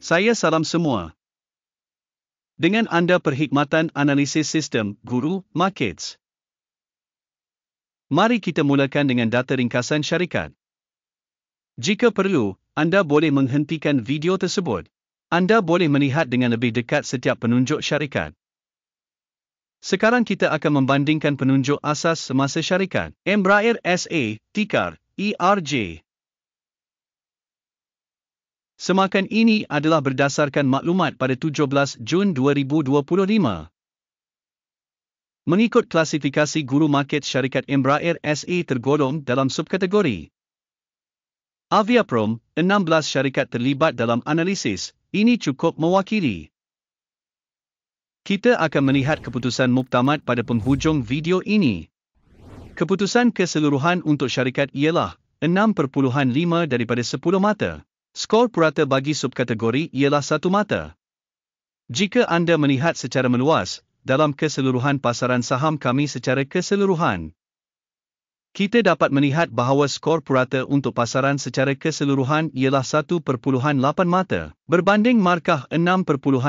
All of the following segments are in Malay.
Saya salam semua. Dengan anda perkhidmatan analisis sistem, Guru Markets. Mari kita mulakan dengan data ringkasan syarikat. Jika perlu, anda boleh menghentikan video tersebut. Anda boleh melihat dengan lebih dekat setiap penunjuk syarikat. Sekarang kita akan membandingkan penunjuk asas semasa syarikat. Embraer SA, tikar ERJ. Semakan ini adalah berdasarkan maklumat pada 17 Jun 2025. Mengikut klasifikasi Guru Market syarikat Embraer SA tergolong dalam subkategori Aviaprom, 16 syarikat terlibat dalam analisis, ini cukup mewakili. Kita akan melihat keputusan muktamad pada penghujung video ini. Keputusan keseluruhan untuk syarikat ialah 6.5 daripada 10 mata. Skor purata bagi subkategori ialah 1 mata. Jika anda melihat secara meluas, dalam keseluruhan pasaran saham kami secara keseluruhan, kita dapat melihat bahawa skor purata untuk pasaran secara keseluruhan ialah 1.8 mata, berbanding markah 6.5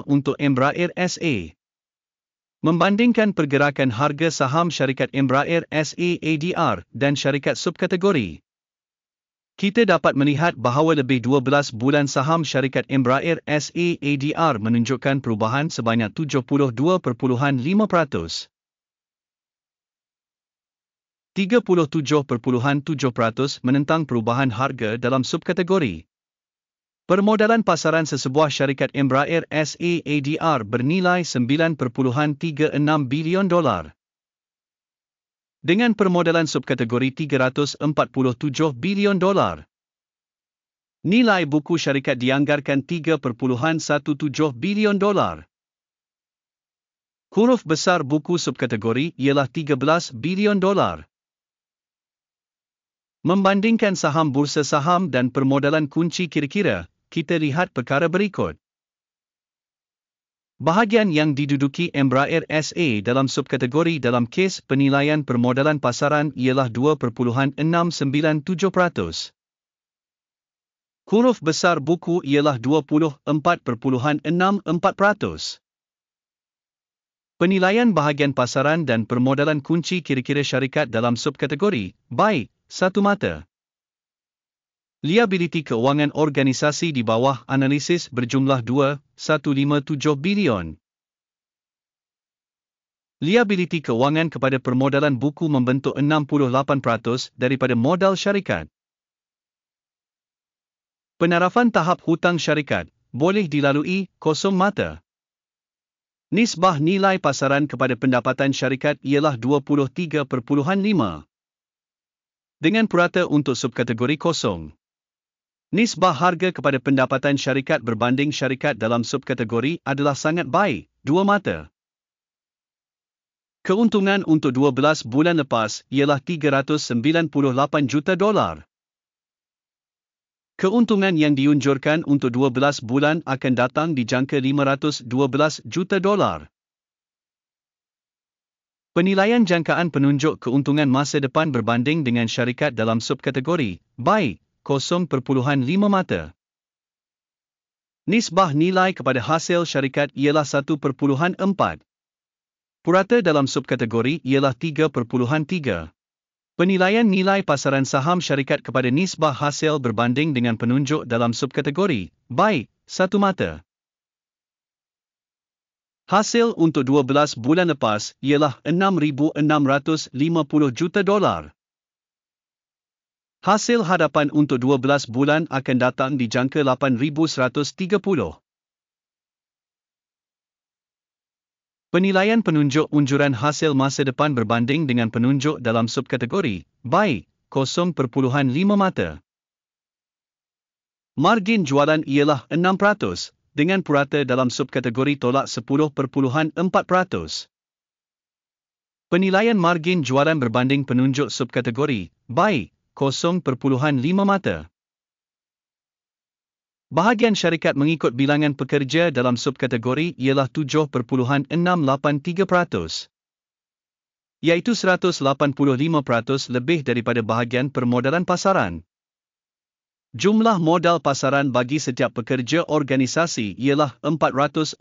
untuk Embraer SA. Membandingkan pergerakan harga saham syarikat Embraer SA ADR dan syarikat subkategori, kita dapat melihat bahawa lebih 12 bulan saham syarikat Embraer SA ADR menunjukkan perubahan sebanyak 72.5%. 37.7% menentang perubahan harga dalam subkategori. Permodalan pasaran sesebuah syarikat Embraer SA ADR bernilai $9.36 bilion. Dengan permodalan subkategori $347 bilion. Nilai buku syarikat dianggarkan $3.17 bilion. Huruf besar buku subkategori ialah $13 bilion. Membandingkan saham bursa saham dan permodalan kunci kira-kira, kita lihat perkara berikut. Bahagian yang diduduki Embraer SA dalam subkategori dalam kes penilaian permodalan pasaran ialah 2.697%. Huruf besar buku ialah 24.64%. Penilaian bahagian pasaran dan permodalan kunci kira-kira syarikat dalam subkategori, baik, 1 mata. Liabiliti keuangan organisasi di bawah analisis berjumlah 2.157 bilion. Liabiliti keuangan kepada permodalan buku membentuk 68% daripada modal syarikat. Penarafan tahap hutang syarikat boleh dilalui 0 mata. Nisbah nilai pasaran kepada pendapatan syarikat ialah 23.5. Dengan purata untuk subkategori 0. Nisbah harga kepada pendapatan syarikat berbanding syarikat dalam subkategori adalah sangat baik, 2 mata. Keuntungan untuk 12 bulan lepas ialah $398 juta. Keuntungan yang diunjurkan untuk 12 bulan akan datang di jangka $512 juta. Penilaian jangkaan penunjuk keuntungan masa depan berbanding dengan syarikat dalam subkategori, baik, 0.5 mata. Nisbah nilai kepada hasil syarikat ialah 1.4. Purata dalam subkategori ialah 3.3. Penilaian nilai pasaran saham syarikat kepada nisbah hasil berbanding dengan penunjuk dalam subkategori, baik, 1 mata. Hasil untuk 12 bulan lepas ialah $6,650 juta. Hasil hadapan untuk 12 bulan akan datang di jangka 8,130. Penilaian penunjuk unjuran hasil masa depan berbanding dengan penunjuk dalam subkategori, baik, 0.5 mata. Margin jualan ialah 6%, dengan purata dalam subkategori tolak 10.4%. Penilaian margin jualan berbanding penunjuk subkategori, baik, 0.5 mata. Bahagian syarikat mengikut bilangan pekerja dalam subkategori ialah 7.683%, iaitu 185% lebih daripada bahagian permodalan pasaran. Jumlah modal pasaran bagi setiap pekerja organisasi ialah $447,000.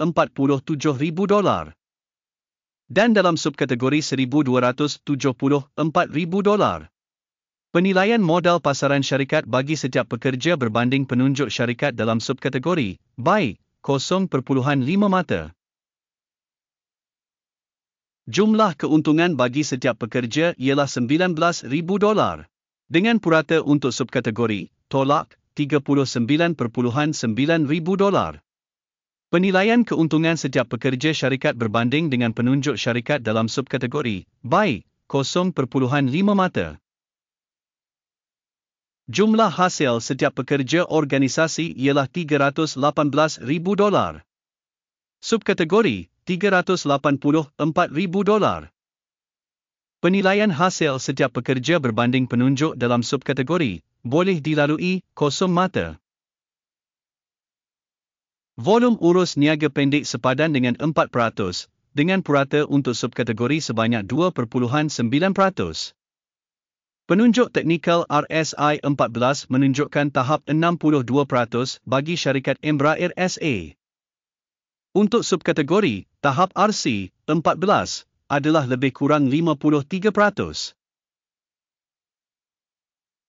Dan dalam subkategori $1,274,000. Penilaian modal pasaran syarikat bagi setiap pekerja berbanding penunjuk syarikat dalam subkategori baik 0.5 mata. Jumlah keuntungan bagi setiap pekerja ialah $19,000. Dengan purata untuk subkategori tolak $39.9,000. Penilaian keuntungan setiap pekerja syarikat berbanding dengan penunjuk syarikat dalam subkategori baik 0.5 mata. Jumlah hasil setiap pekerja organisasi ialah $318,000. Subkategori $384,000. Penilaian hasil setiap pekerja berbanding penunjuk dalam subkategori boleh dilalui 0 mata. Volum urus niaga pendek sepadan dengan 4%, dengan purata untuk subkategori sebanyak 2.9%. Penunjuk teknikal RSI 14 menunjukkan tahap 62% bagi syarikat Embraer SA. Untuk subkategori tahap RC 14 adalah lebih kurang 53%.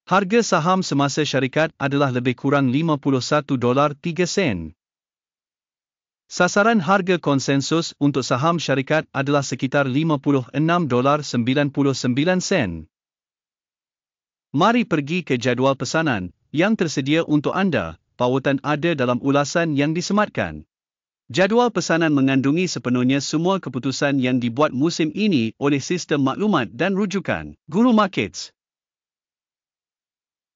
Harga saham semasa syarikat adalah lebih kurang $51.03. Sasaran harga konsensus untuk saham syarikat adalah sekitar $56.99. Mari pergi ke jadual pesanan yang tersedia untuk anda. Pautan ada dalam ulasan yang disematkan. Jadual pesanan mengandungi sepenuhnya semua keputusan yang dibuat musim ini oleh sistem maklumat dan rujukan Guru Markets.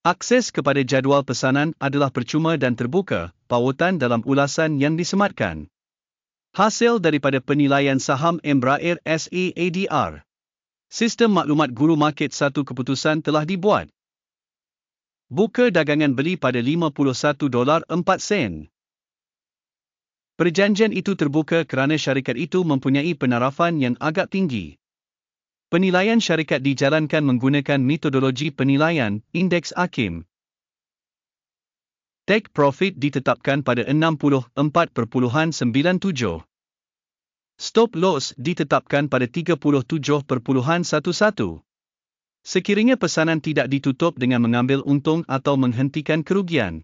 Akses kepada jadual pesanan adalah percuma dan terbuka. Pautan dalam ulasan yang disematkan. Hasil daripada penilaian saham Embraer SA ADR. Sistem maklumat Guru Market satu keputusan telah dibuat. Buka dagangan beli pada $51.04. Perjanjian itu terbuka kerana syarikat itu mempunyai penarafan yang agak tinggi. Penilaian syarikat dijalankan menggunakan metodologi penilaian Indeks AKIM. Take profit ditetapkan pada 64.97. Stop loss ditetapkan pada 37.11. Sekiranya pesanan tidak ditutup dengan mengambil untung atau menghentikan kerugian,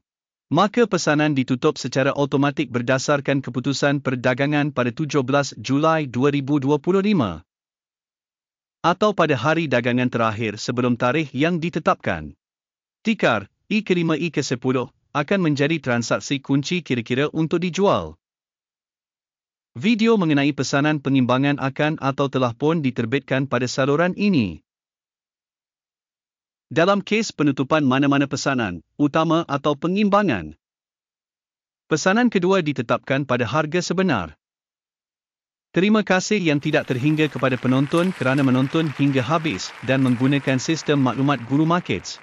maka pesanan ditutup secara automatik berdasarkan keputusan perdagangan pada 17 Julai 2025. Atau pada hari dagangan terakhir sebelum tarikh yang ditetapkan. Tikar I5 I10 akan menjadi transaksi kunci kira-kira untuk dijual. Video mengenai pesanan pengimbangan akan atau telah pun diterbitkan pada saluran ini. Dalam kes penutupan mana-mana pesanan, utama atau pengimbangan, pesanan kedua ditetapkan pada harga sebenar. Terima kasih yang tidak terhingga kepada penonton kerana menonton hingga habis dan menggunakan sistem maklumat Guru Markets.